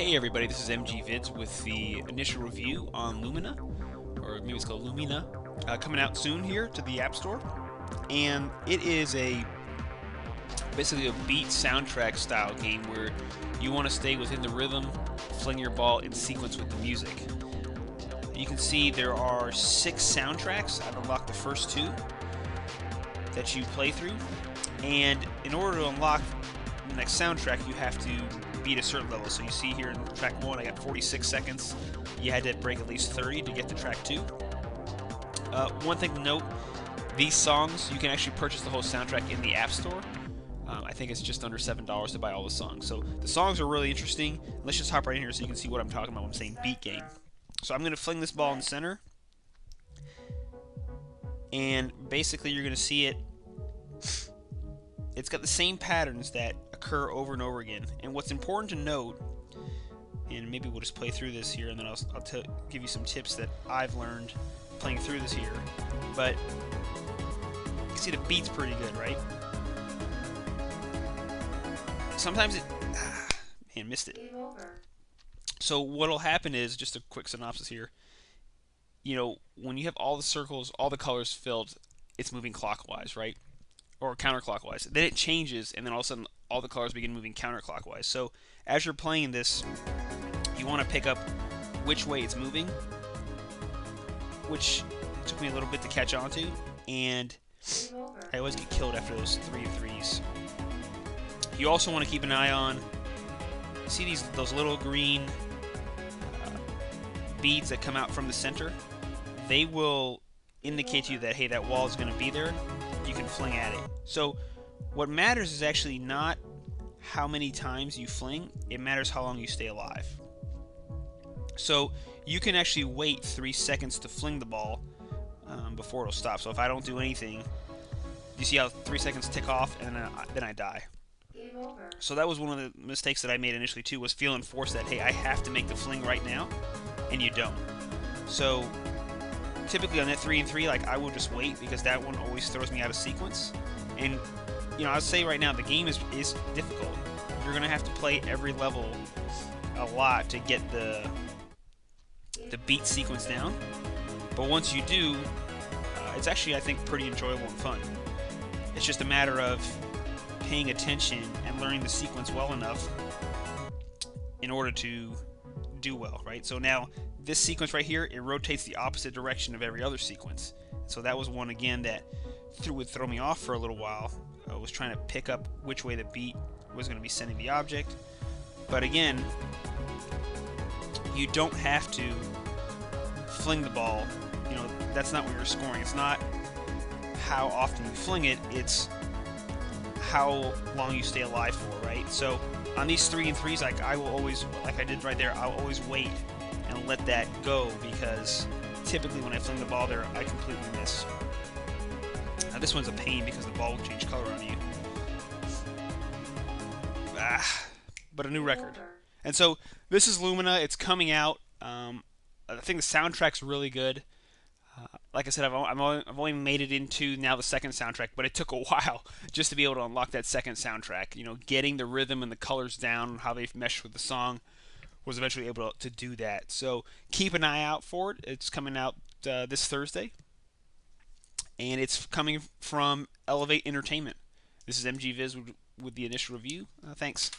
Hey everybody, this is MG Vids with the initial review on Lumina, or maybe it's called Lumina, coming out soon here to the App Store. And it is basically a beat soundtrack style game where you want to stay within the rhythm, fling your ball in sequence with the music. You can see there are 6 soundtracks. I've unlocked the first 2 that you play through, and in order to unlock the next soundtrack, you have to beat a certain level. So you see here in track 1, I got 46 seconds. You had to break at least 30 to get to track 2. One thing to note, these songs, you can actually purchase the whole soundtrack in the App Store. I think it's just under $7 to buy all the songs. So the songs are really interesting. Let's just hop right in here so you can see what I'm talking about when I'm saying beat game. So I'm going to fling this ball in the center, and basically you're going to see it. It's got the same patterns that occur over and over again. And what's important to note, and maybe we'll just play through this here, and then I'll give you some tips that I've learned playing through this here. But you can see the beat's pretty good, right? Sometimes it, man, missed it. So what'll happen is, just a quick synopsis here, you know, when you have all the circles, all the colors filled, it's moving clockwise, right? Or counterclockwise. Then it changes, and then all of a sudden all the colors begin moving counterclockwise. So as you're playing this, you want to pick up which way it's moving, which took me a little bit to catch on to, and I always get killed after those 3 threes. You also want to keep an eye on, see those little green beads that come out from the center? They will indicate to you that, hey, that wall is going to be there. You can fling at it. So what matters is actually not how many times you fling, it matters how long you stay alive. So you can actually wait 3 seconds to fling the ball before it'll stop. So if I don't do anything, you see how 3 seconds tick off, and then I die. So that was one of the mistakes that I made initially too, was feeling forced that, hey, I have to make the fling right now, and you don't. So typically on that 3 and 3, like, I will just wait, because that one always throws me out of sequence. And you know, I'll say right now, the game is difficult. You're gonna have to play every level a lot to get the beat sequence down. But once you do, it's actually, I think, pretty enjoyable and fun. It's just a matter of paying attention and learning the sequence well enough in order to do well, right? So now this sequence right here, it rotates the opposite direction of every other sequence. So that was one, again, that would throw me off for a little while. I was trying to pick up which way the beat was going to be sending the object. But again, you don't have to fling the ball. You know, that's not what you're scoring. It's not how often you fling it, it's how long you stay alive for, right? So on these 3 and 3s, like, I will always, like I did right there, I'll always wait and let that go, because typically when I fling the ball there, I completely miss. Now this one's a pain because the ball will change color on you. But a new record. And so this is Lumina. It's coming out. I think the soundtrack's really good. Like I said, I've only made it into now the second soundtrack, but it took a while just to be able to unlock that second soundtrack. You know, getting the rhythm and the colors down, how they've meshed with the song, was eventually able to do that. So keep an eye out for it. It's coming out this Thursday, and it's coming from Elevate Entertainment. This is MG Viz with the initial review. Thanks.